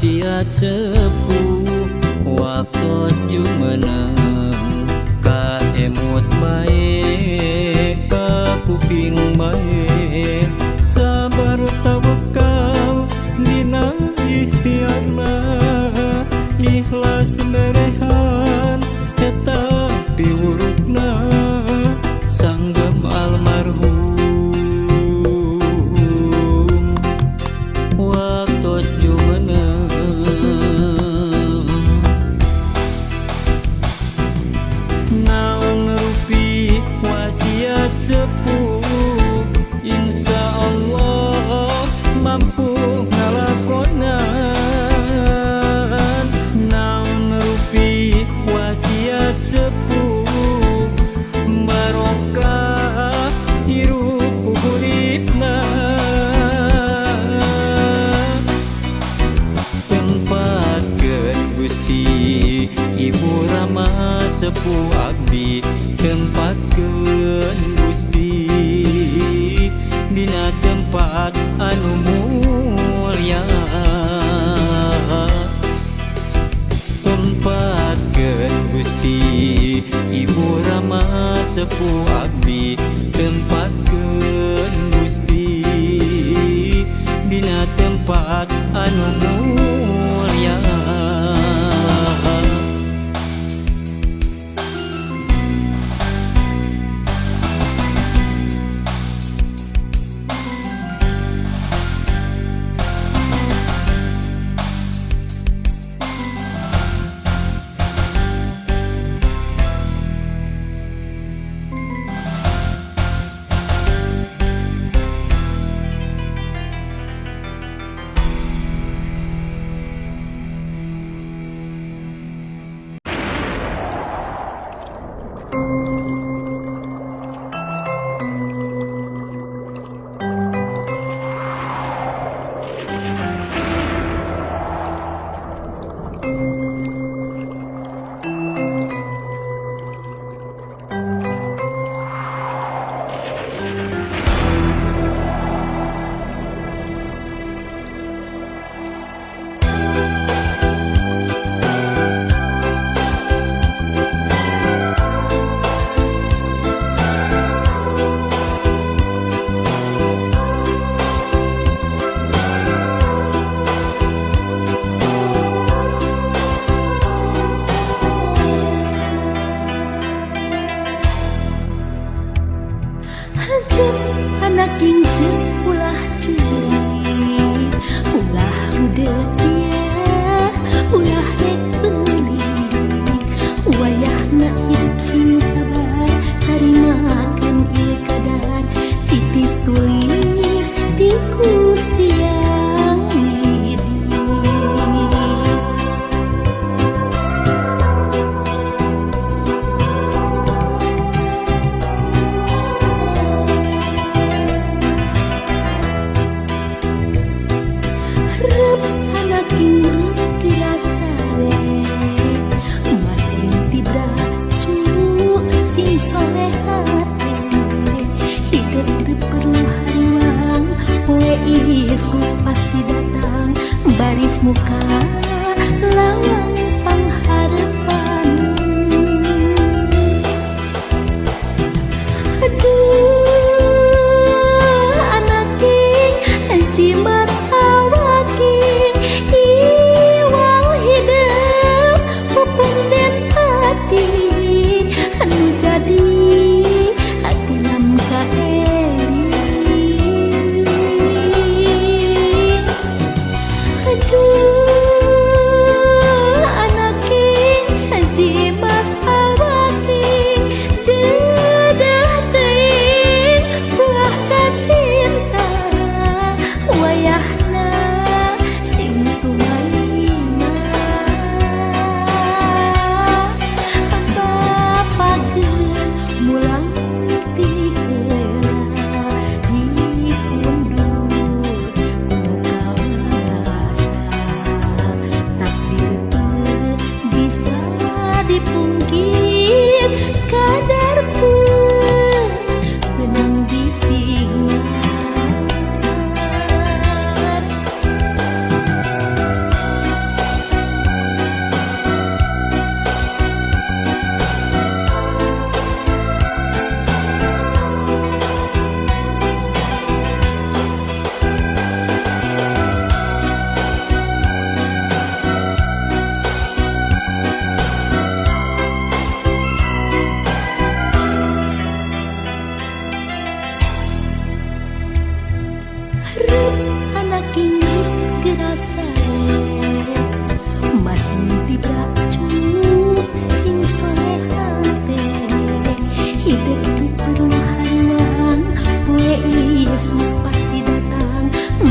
wasiat sepuh waktu jumeneng ka emut bae ka kuping bae sabar tawakal dina ikhtiarna ikhlas merehan eta piwurukna sanggem almarhum waktu jumeneng naon rupi wasiat sepuh insya Allah mampu ngalakonan naon rupi wasiat sepuh barokah hirup kukulitna tempatkeun Gusti Ibu Rama sepuh abdi tempatkeun Gusti dina tempat anu mulya tempatkeun Gusti Ibu Rama sepuh abdi tempatkeun Gusti dina tempat anu mulya anak kinceuk ulah cilik ulah rudek dia ulah rek beulik wayahna hidup sing sabar tarimakeun ieu kadar tipis tulis di Gusti Yang Widi. Esok pasti datang baris muka lawang pengharapan. Aduh anak king jimat awaking iwal hidup pupung dan hati anu jadi hati nam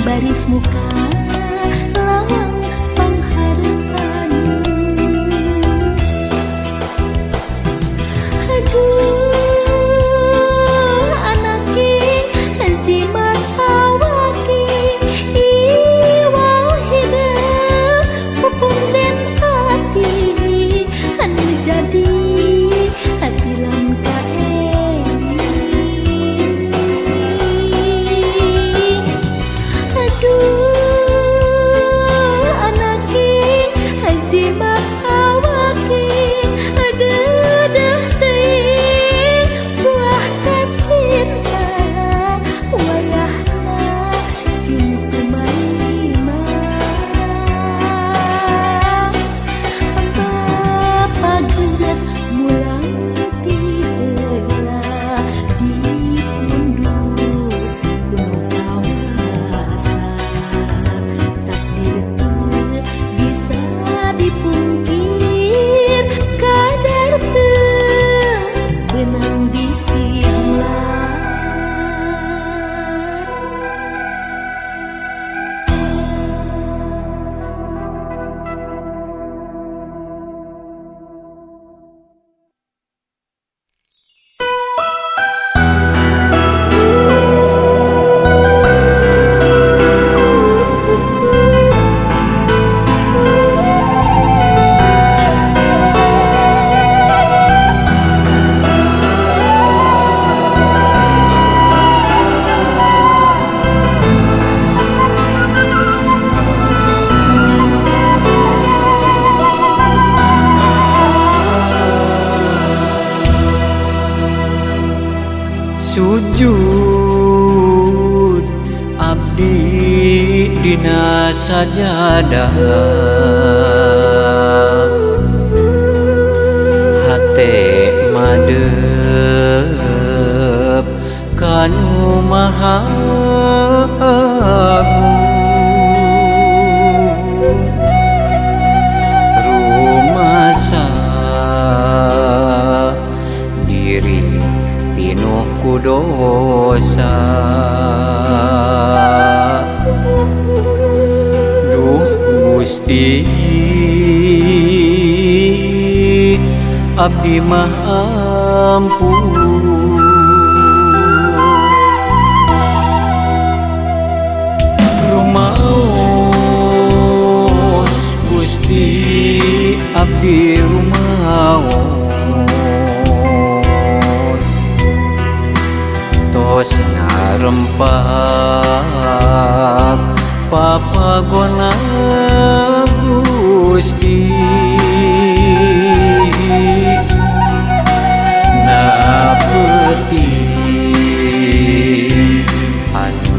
baris muka lawang pangharapan. Aduh anaki jimat awaki iwal hidup pupung den hati anu jadi hati lam kaeng. Aduh anaki jimat awaki aduh teuing buah kacinta wayahna simtu marima. Bapa geus mulang ti heula di punduk gunung kawasan. Takdir teu bisa dipungkir, kadar teu benang disimlan. Sujud abdi dina sajadah, hate madep kanu maha agung. Rumasa diri pinuh ku dosa. Duh Gusti abdi mah ampun. Rumaos Gusti abdi rumaos, tos ngarempak papagona Gusti. Na peuting anu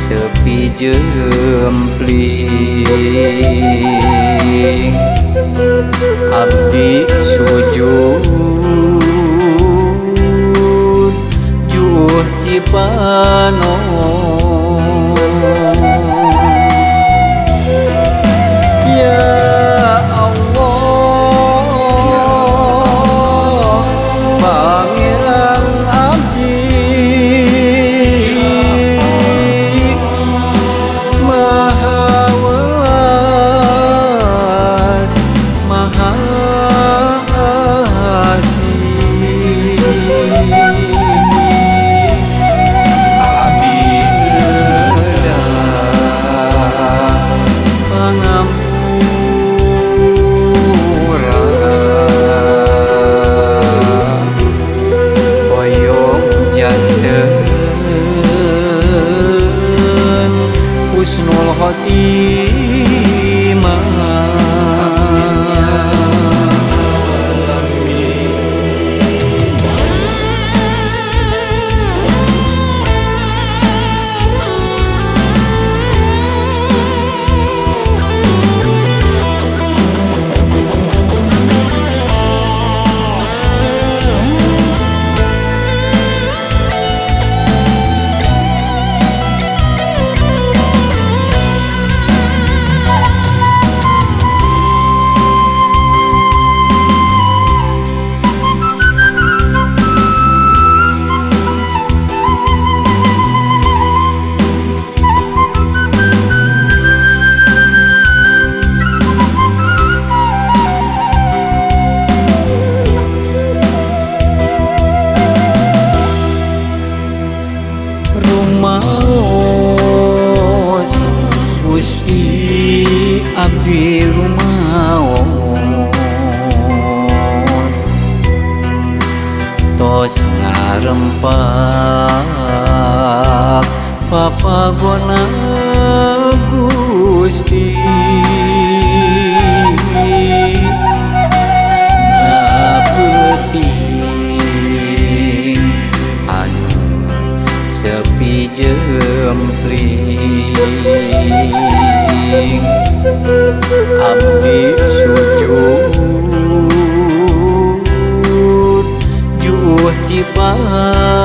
sepi jempling, abdi sujud juh cipanon. Ya Allah, pangeran abdi maha welas maha asih. Abdi abdi rumaos tos ngarempak papagona Gusti ngapeting anu sepi jempling abdi sujud juh Cipanos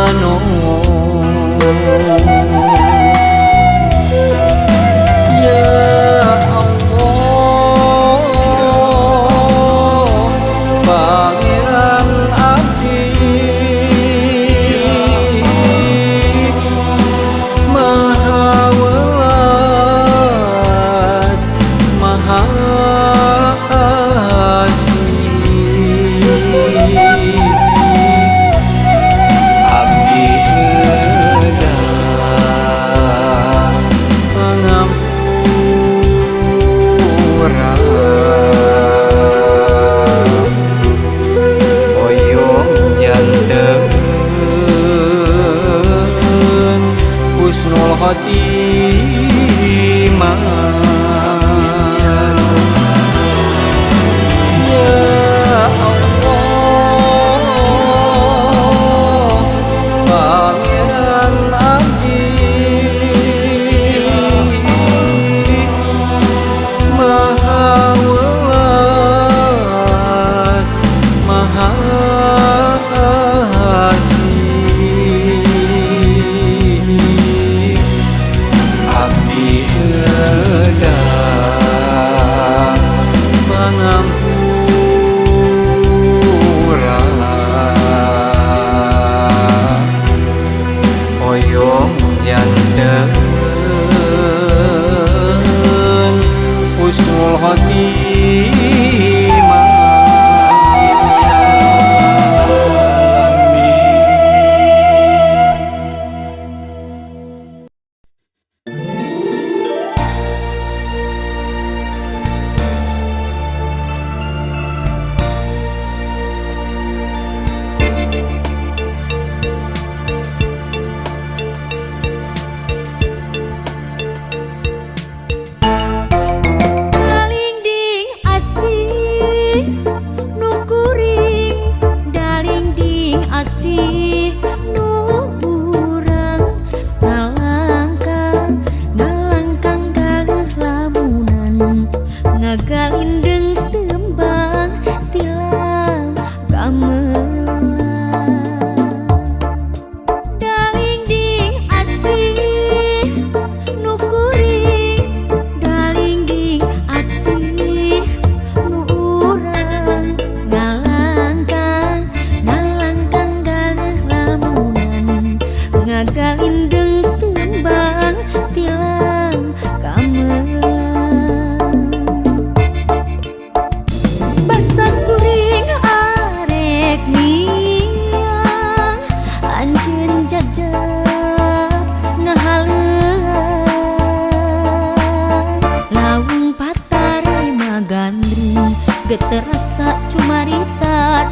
terasa cumarita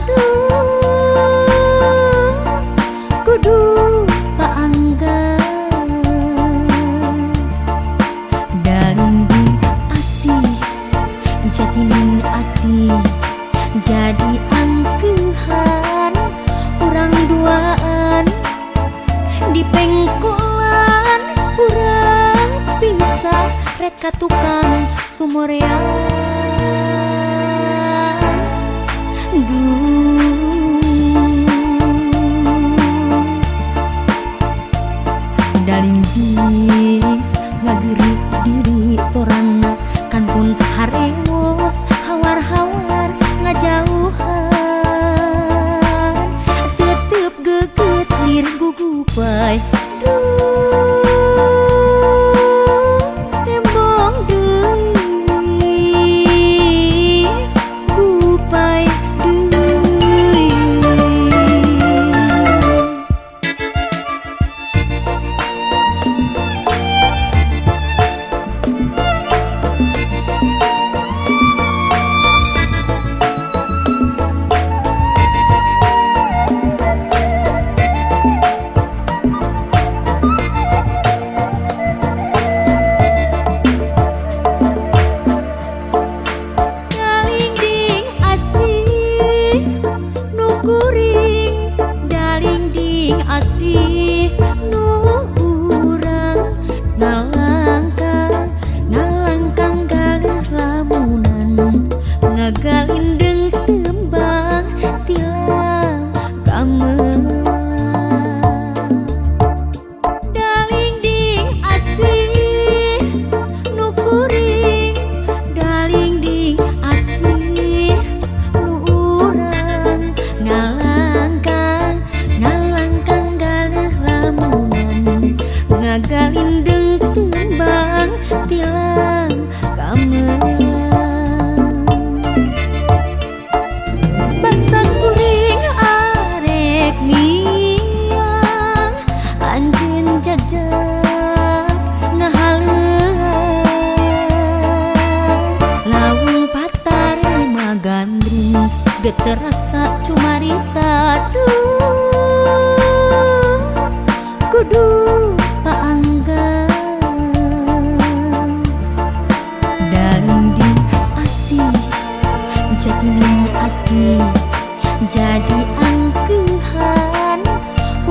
kudu paangga dalindi asih jatinin asih jadi angkehan urang duaan di pengkolan urang pisah reka tukang sumorean dalinggi ngagerik diri sorana kantun harewos hawar-hawar ngajauhan tetep geget lir gugupai tembong deui gupai deui. kudu paanggang dalinding asih jatinin asih jadi angkehan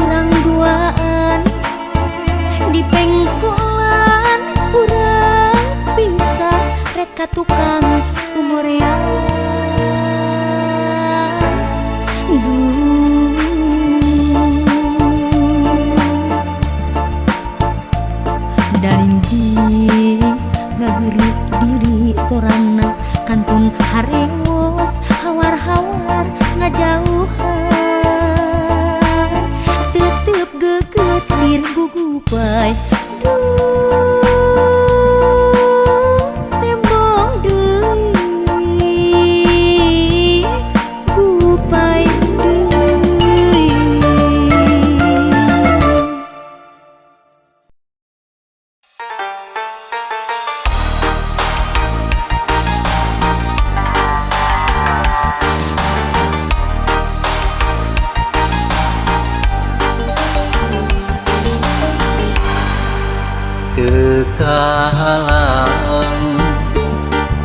urang duaan di pengkolan urang pisah ret ka tukang sumorean dalinding ngageureup diri sorana kantun harewos hawar-hawar ngajauhan tetep geugeut dir gugupay tembong deui gupay deui. Kekahalang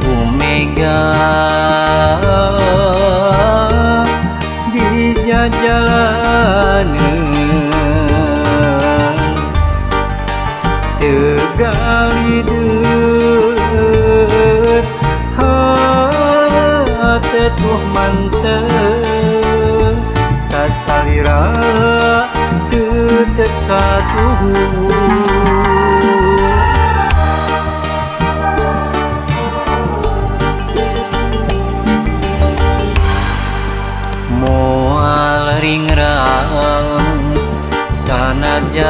Omega di jajalaneun tegali deut tetuh manteu kasalira tetep satu moal ringrang sanajan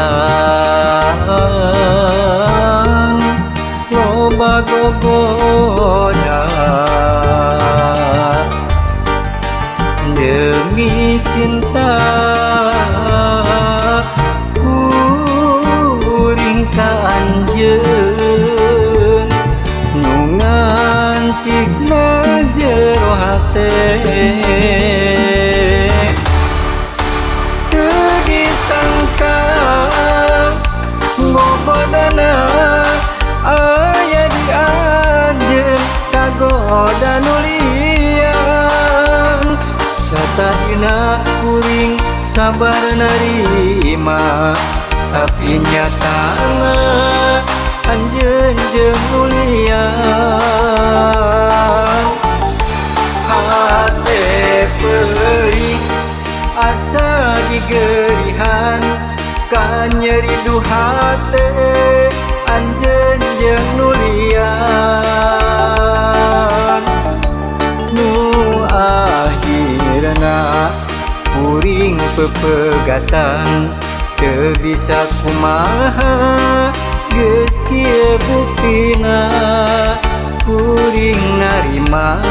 loba gogoda demi cinta kuring ka anjeun nu ngancikna jero hate teu disangka gobodana aya di anjeun kagoda nu liang satahina kuring sabar narima tapi nyatana anjeun jeung nu liang hate perih asa digerihan ka nyeri du hate anjeun jeung nu liang nu akhirna kuring pepegatan teu bisa kumaha geus kieu buktina kuring narima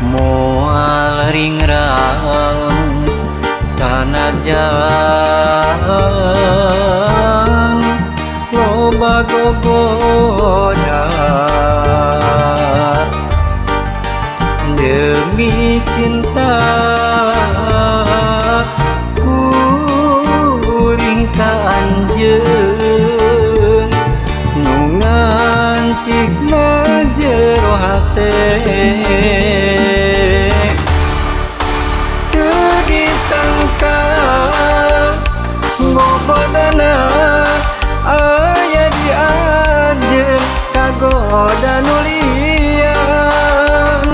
moal ringrang sanajan loba gogoda demi cinta kuring ka anjeun nu ngancikna jero hate gobodana aya di anjeun kagoda nu liang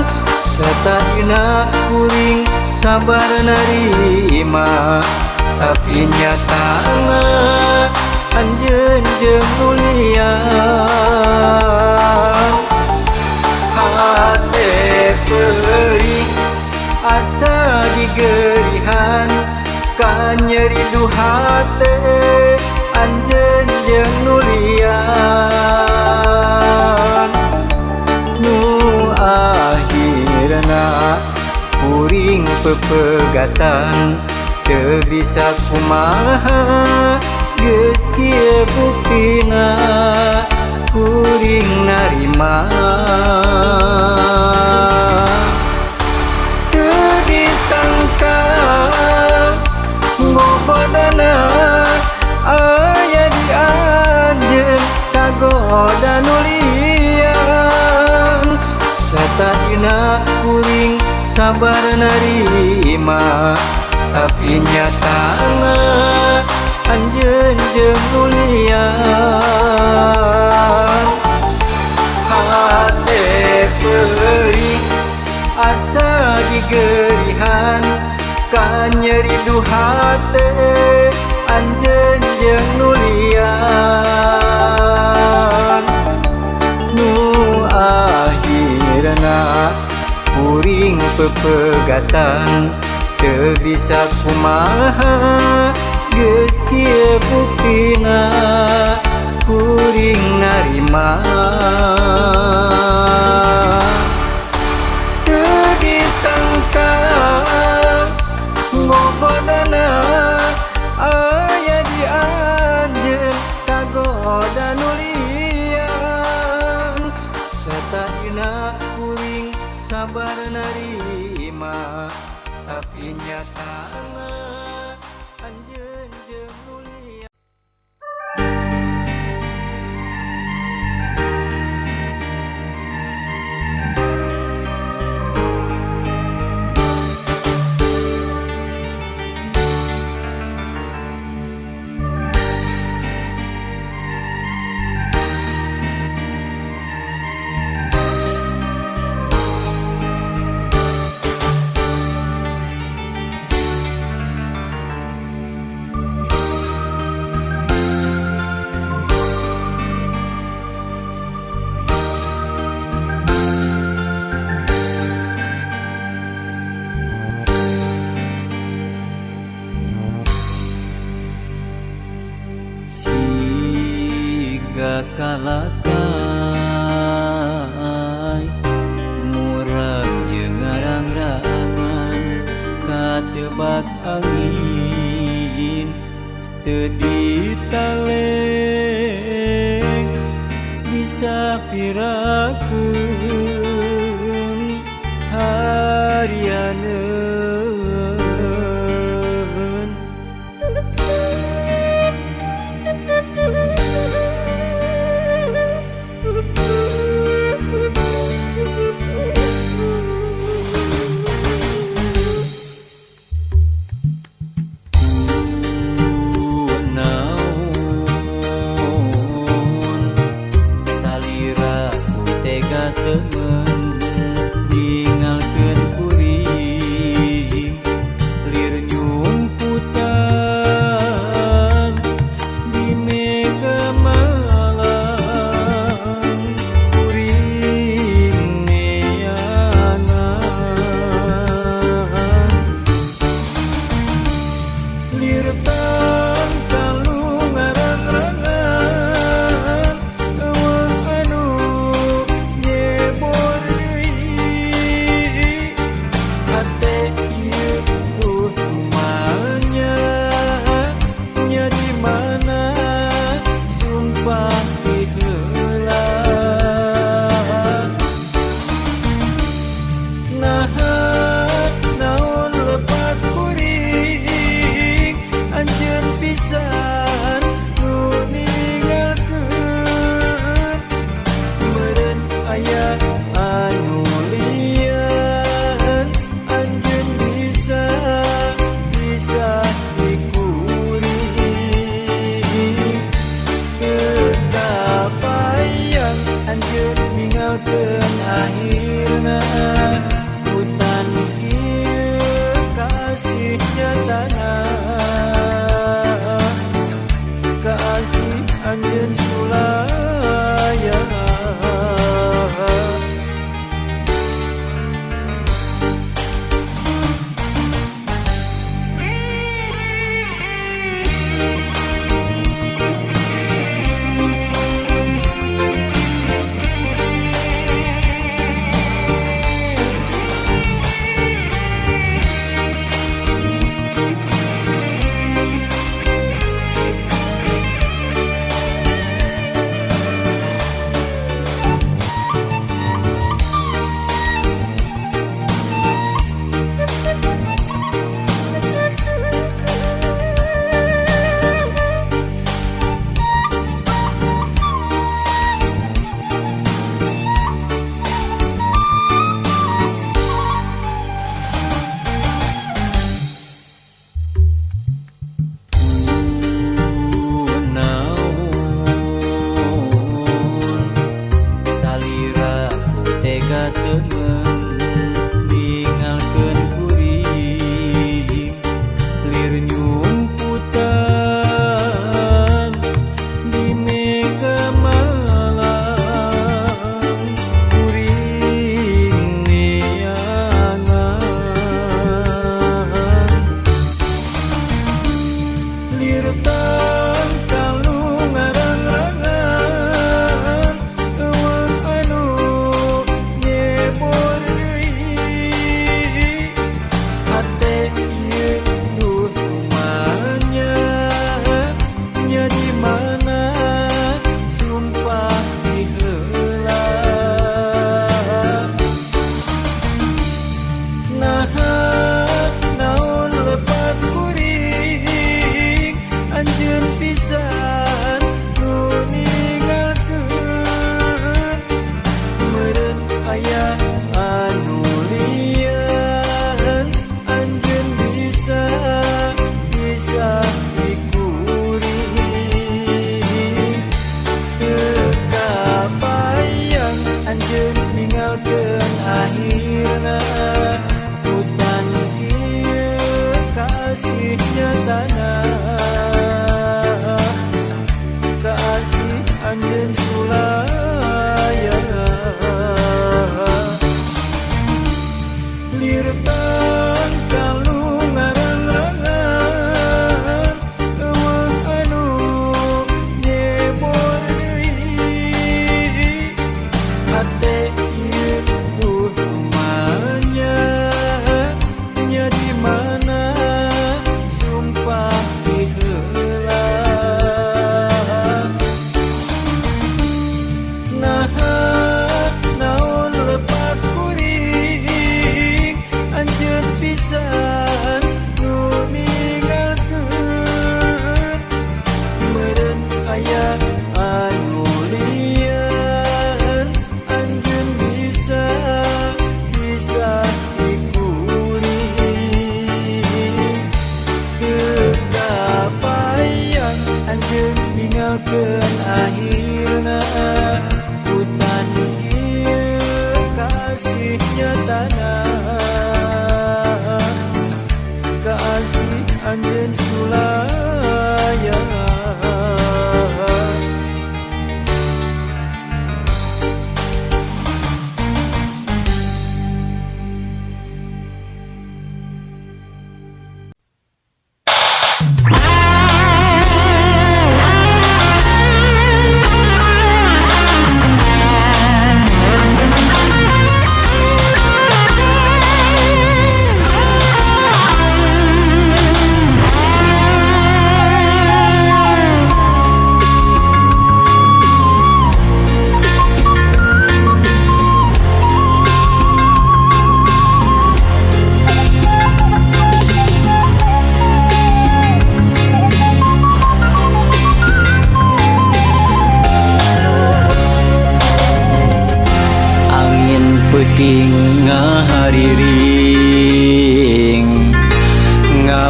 satahina kuring sabar narima tapi nyatana anjeun jeung mulia hate perih asa digerihan ka nyeri du hate anjeun jeung nulian nu akhirna kuring pepegatan teu bisa kumaha geus kieu buktina kuring narima teu disangka ngobodana aya di anjeun kagoda nulian satadina kuring sabar narima tapi nyatana anjeun jeung nulian hate perih asa digerihan ka nyeri du hate anjeun jeung nulian nu akhirna kuring pepegatan teu bisa kumaha geus kieu buktina kuring narima teu disangka ngobodana aya di anjeun kagoda nulian satadina kuring sabar narima tapi nyatana anjeun jeung mulia kalakai murag jeung ngarang-rangan katebak angin teu ditaleng disapirakeun harianeun temen ninggalkeun kuring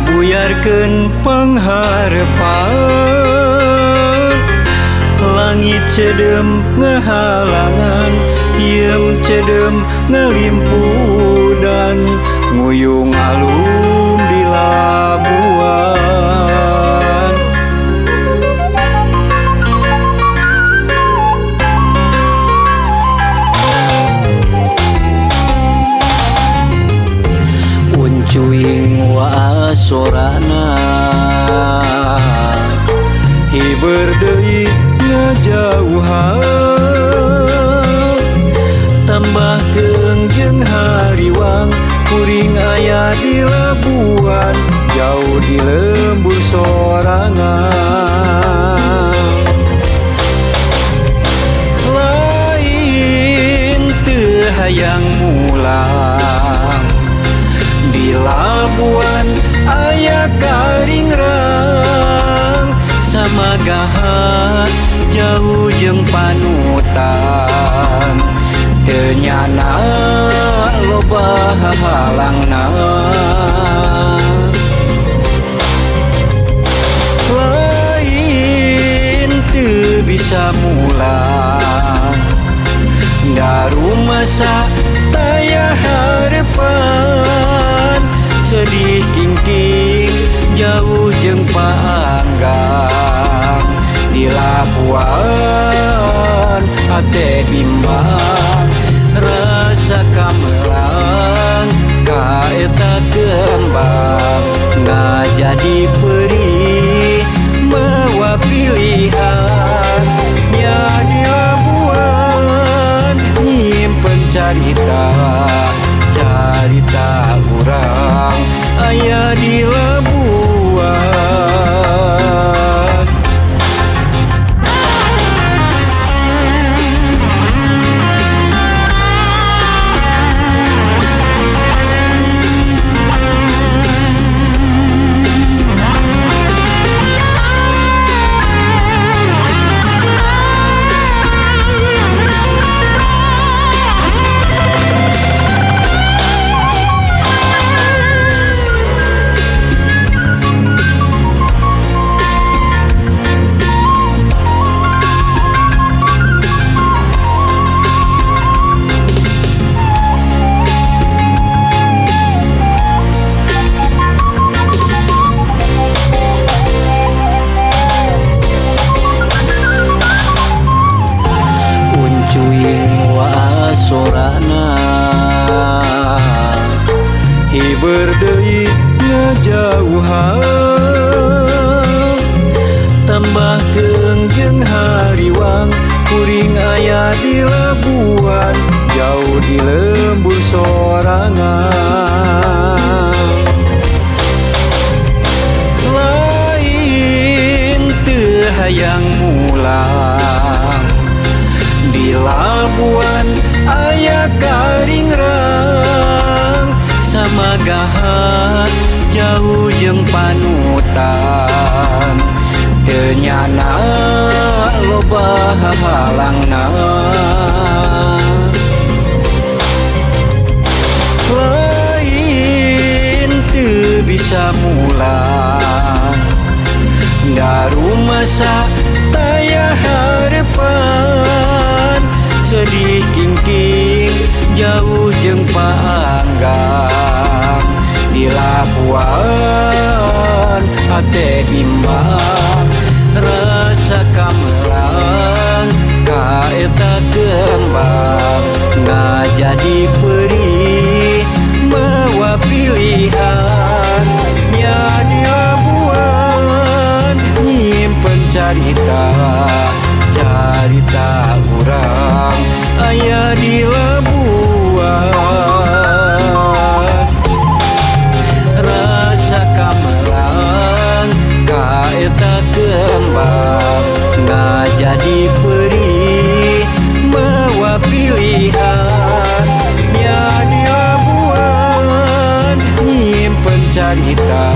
buyarkeun pangharepan langit cedem ngahalangan iem cedem ngalimpudan nguyung alung di labuan uncuing wasorana hiber deui ngajauhan tambahkeun jeung hariwang kuring aya di labuan jauh di lembur sorangan lain teu hayang mulang di labuan aya karingrang samagahan jauh jeung panutan teu nyana loba hahalangna lain teu bisa mulang daru masa taya harepan sedih kingking jauh jeung paanggang di labuan hate bimbang rasa kamelang kaeta kembang ngajadi perih mawa pilihan nya di labuan nyimpen carita carita urang aya di labuan hiber deui ngajauhan tambahkeun jeung hariwang kuring aya di labuan jauh di lembur sorangan lain teu hayang mulang di labuan aya karingrang samagahan jauh jeung panutan teu nyana loba hahalangna lain teu bisa mulang daru masa taya harepan sedih kingking jauh jeung paanggang di labuan hate bimbang rasa kamelang kaeta kembang ngajadi perih mawa pilihan nya di labuan nyimpen carita carita urang aya di labuan rasa kamelang kaeta kembang ngajadi perih mawa pilihan nya di labuan nyimpen carita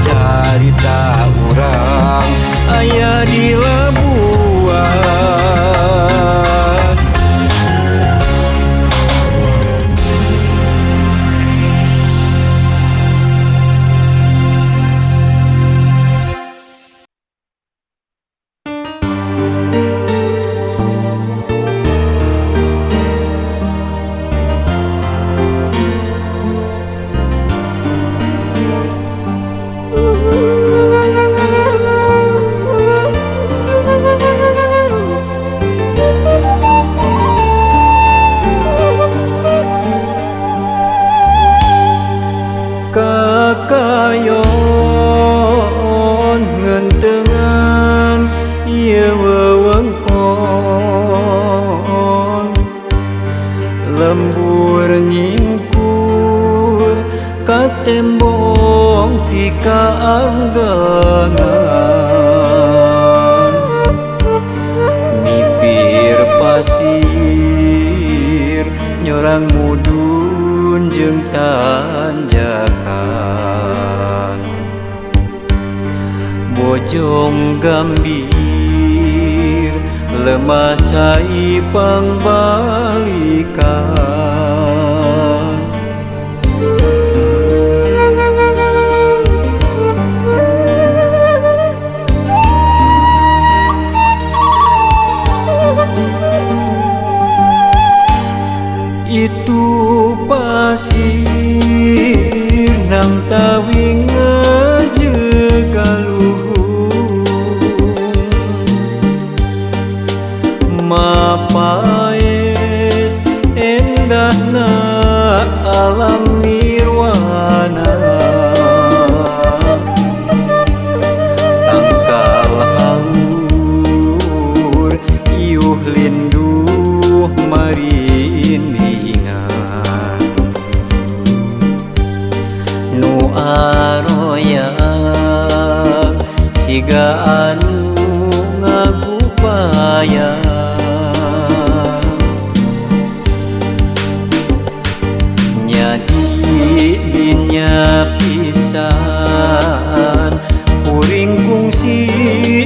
carita urang aya di labuan payon ngentengan ieu wewengkon lembur nyingkur ka tembong ti kaanggangan mipir pasir nyorang mudun jeung tanjakan bojong gambir lemah cai pangbalikan itu pasir nang tawing ngajekaluhur mapaes endahna alam nirwana tangkal haur iuh linduh mariningan nu aroya siga anu ngagupaya dinya pisan kuring kungsi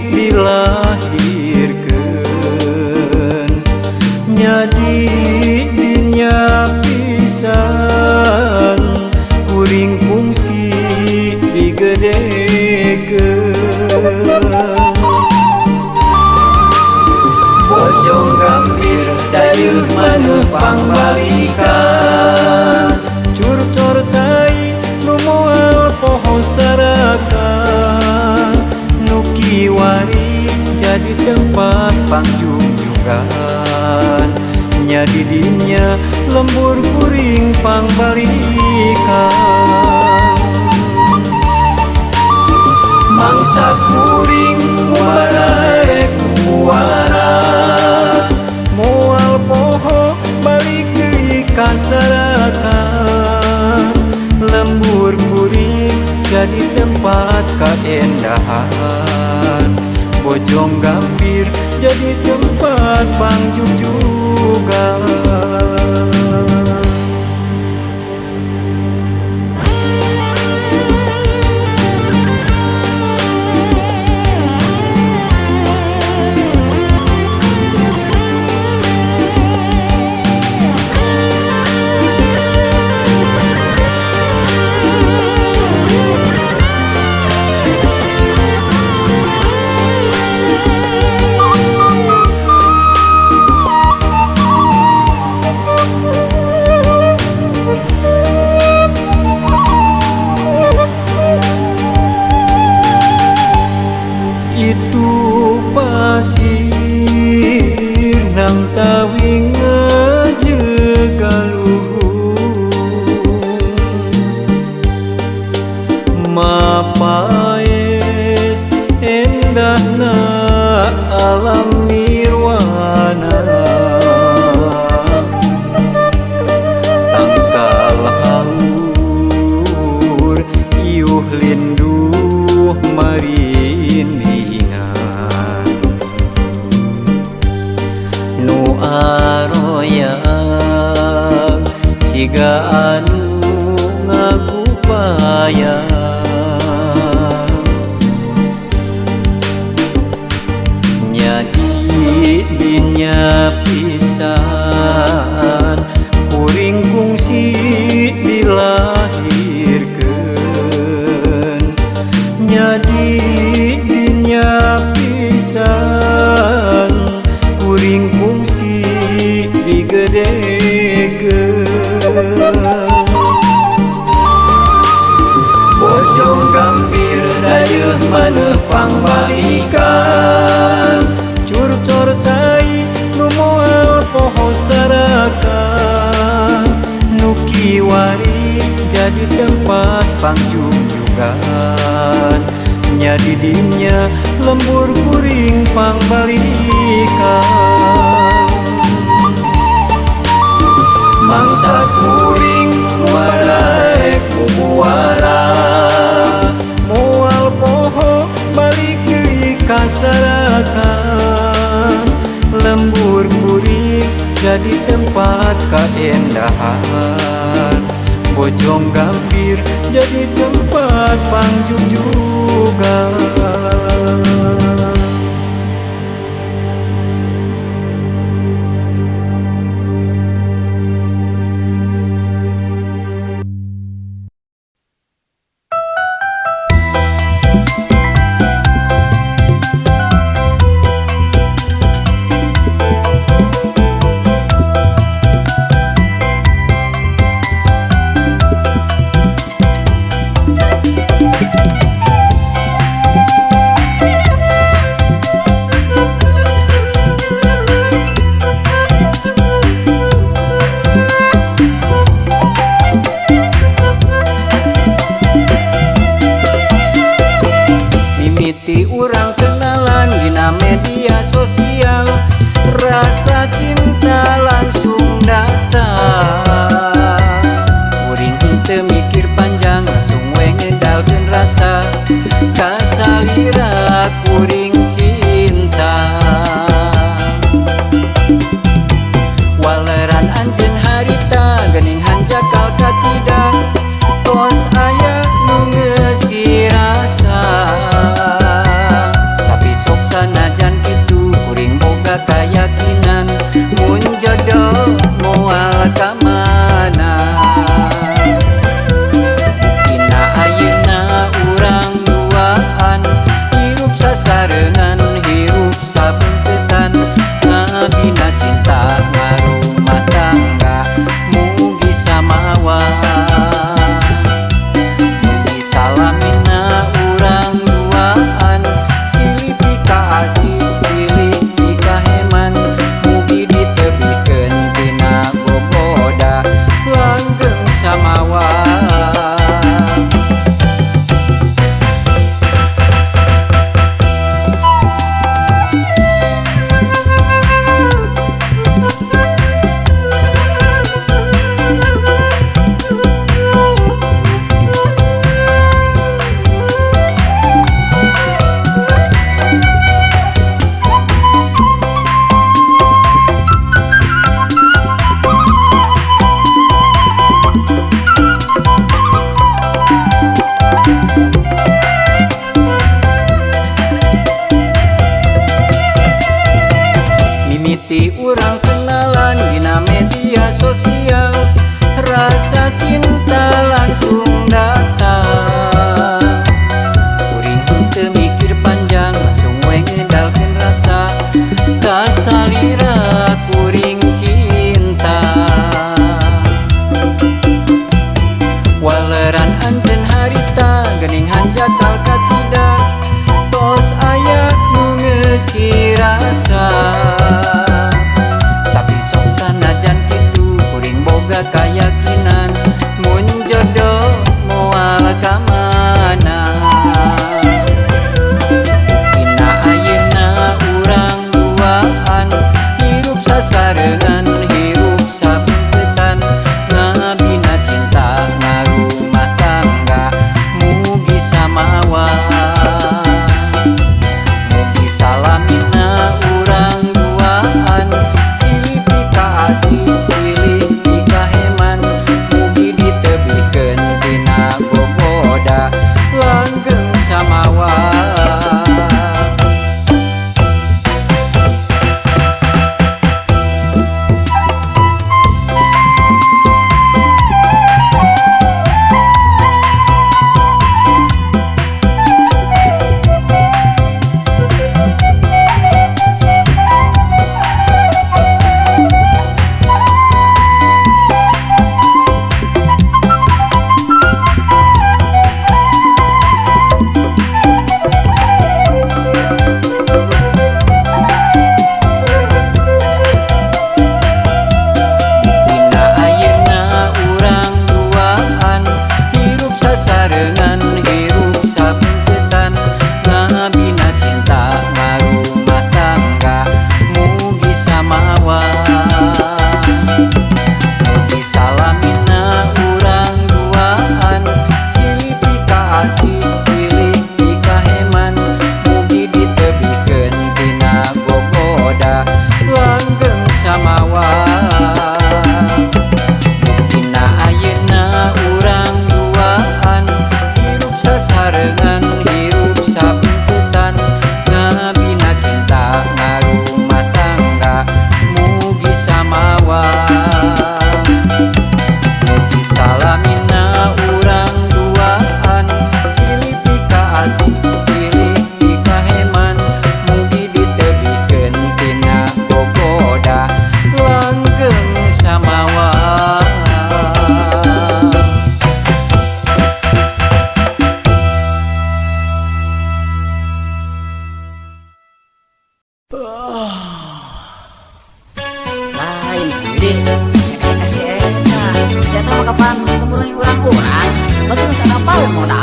dilahirkeun nyadi dinya pisan kuring kungsi digedekeun bojong gambir dayeuh maneuh pangbalikan curcor cai nu moal poho sarakan nu kiwari jadi tempat pangjungjugan nyadi dinya lembur kuring pangbalikan mangsa kuring muararek muara moal poho balik deui ka sarakan lembur kuring jadi tempat keendahan bojong gambir jadi tempat pangjungjugan itu pasir nang tawing ngajekaluhur mapaes endahna alam nirwana tangkal haur iuh linduh mariningan nu aroyang siga anu ngagupaya nyadi dinya pisan kuring kungsi dilahirkeun nyadi dinya pisan kuring kungsi digedekeun bojong gambir dayeuh maneuh pangbalikan curcor cai nu moal poho sarakan nu kiwari jadi tempat pangjungjugan jujugan nya didinya lembur kuring pangbalikan mangsa kuring muara rek muara moal poho balik deui kasarakan lembur kuring jadi tempat kaendahan bojong gambir jadi tempat pangjujugan. Rasa cinta langsung datang kuring henteu mikir panjang langsung we ngedalkeun rasa kasalira kuring cinta waleran anjeun harita geuning hanjakal kacida tos aya nu ngeusi rasa tapi sok sanajan kitu kuring boga kayakinan mun jodoh moal ka mana buktina ayeuna urang duaan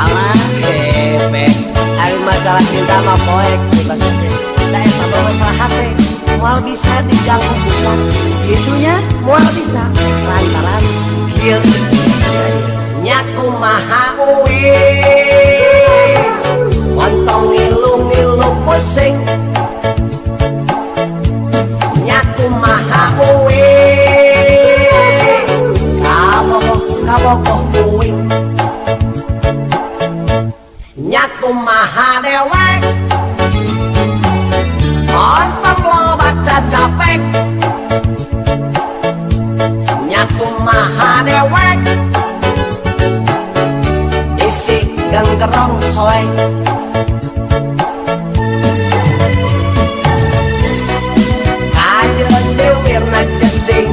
Alah hepe, ari masalah cinta mah poek bebas aja. Da eta mah masalah hati, moal bisa diganggu bukan. Gitunya moal bisa lantaran kieu nya kumaha uwi. Montong ngilu-ngilu pusing nya kumaha uwi. Kabogoh uwi nya kumaha dewek. Montong loba cacapek nya kumaha dewek. Isi genggerong soe kajeun dewirna jeding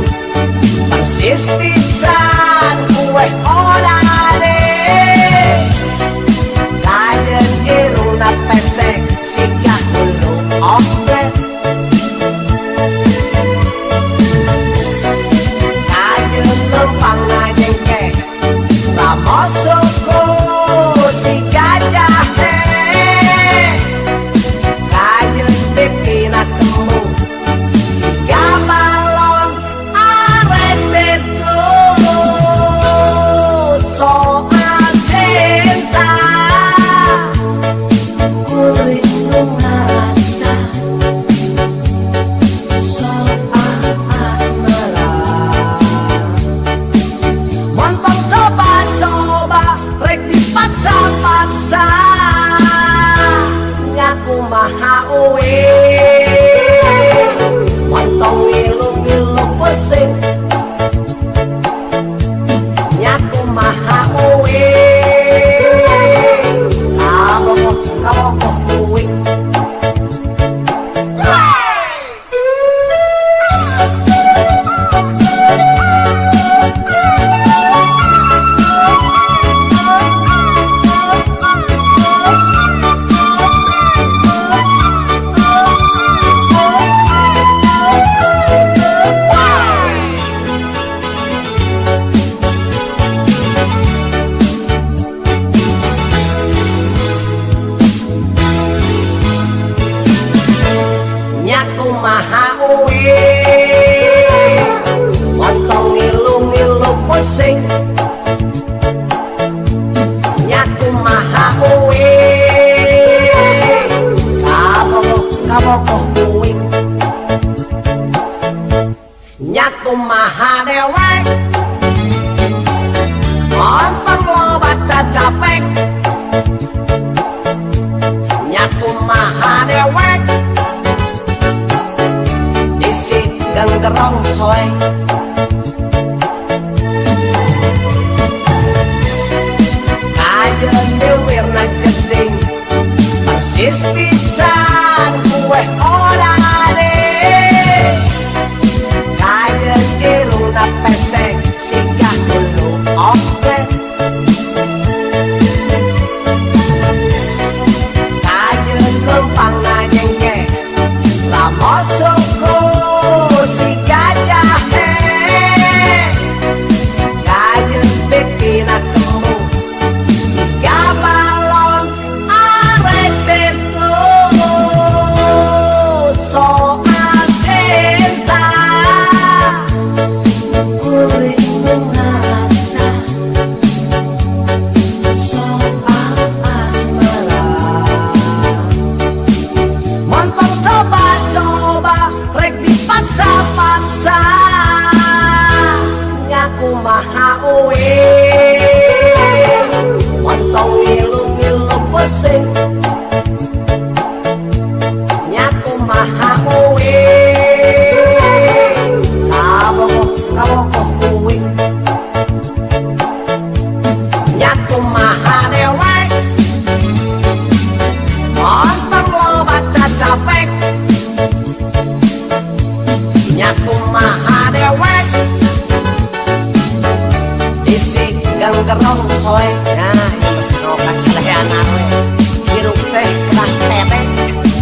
persis pisan kue odade. Kajeun irungna pesek sigah hulu ombet. Kajeun lempangna jengkek ramosuku si gajah teh. Kajeun pipina kembung si gabalon arek betu. Soal cinta kulit nu ngerasa soal asmara. Montong coba-coba rek dipaksa-paksa nya kumaha uwi. Montong ngilu-ngilu pusing nya kumaha uwi. Kabogoh uwi. Nya kumaha uwi. Montong ngilu-ngilu pusing nya kumaha uwi. Kabogoh uwi nya kumaha dewek. Montong loba cacapek nya kumaha dewek. Isi genggerong soe kajeun dewirna jeding persis pisan kue odade. Kajeun irungna pesek sigah hulu ombet. Kajeun lempangna jengkek ramosuku si gajah teh. Kajeun pipina kembung si gabalon arek betu. Soal cinta kulit nu ngerasa soal asmara. Montong coba-coba rek dipaksa-paksa nya kumaha uwi. Montong ngilu-ngilu pusing nya kumaha uwi. Kabogoh uwi nya kumaha dewek. Montong loba cacapek nya kumaha dewek. Isi genggerong soe nah no kasalehanan we. Hirup teh kedah tete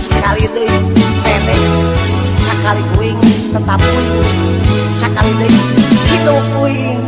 sekali deui tete sakali uing tetap uing sakali deui hidup uing.